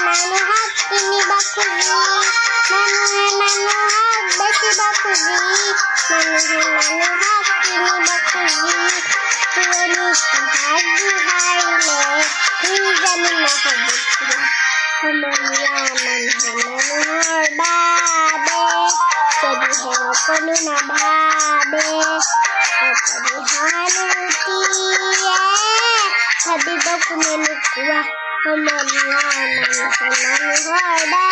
Manuhat ini bakuzi, manuhat besi bakuzi, manuhat ini bakuzi. Tuani hadi haile, hijamin mahadisya. Hamulia manuhat babe, jadi hewa penuh nababe. Apa dihanuti tadi baku menukua. Hamulia manuhat babe.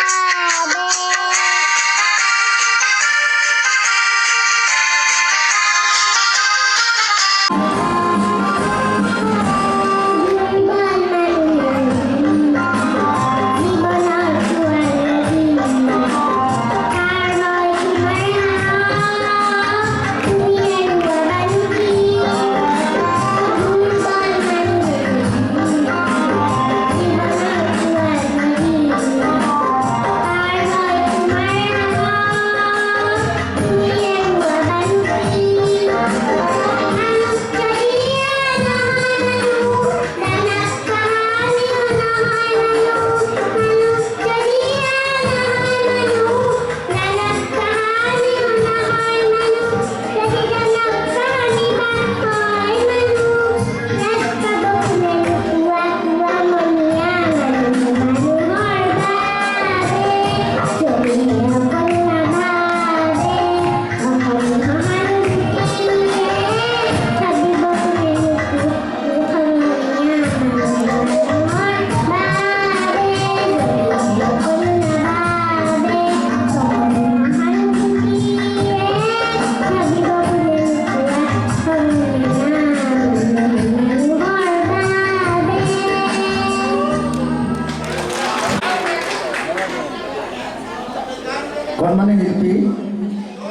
কণমানি শিল্পী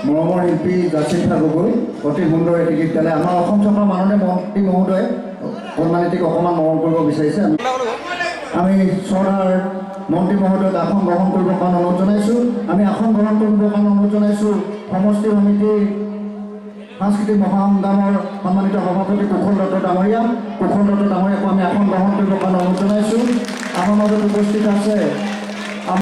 মৰমৰ শিল্পী জাচিন্থা গগৈ অতি সুন্দৰ এটি গীত গালে। আমাৰ অসম চৰকাৰৰ মাননীয় মন্ত্ৰী মহোদয়ে কণমানিটিক অকণমান মৰম কৰিব বিচাৰিছে। আমি চৰকাৰ মন্ত্ৰী মহোদয়ক আসন গ্ৰহণ কৰিবৰ কাৰণে অনুৰোধ জনাইছোঁ। আমি আসন গ্ৰহণ কৰিবৰ কাৰণে অনুৰোধ জনাইছোঁ সমষ্টি সমিতিৰ সাংস্কৃতিক মহাসংগ্ৰামৰ সন্মানিত সভাপতি কুশল দত্ত ডাঙৰীয়াক আমি আসন গ্ৰহণ কৰিবৰ কাৰণে অনুৰোধ জনাইছোঁ। আমাৰ মাজত উপস্থিত আছে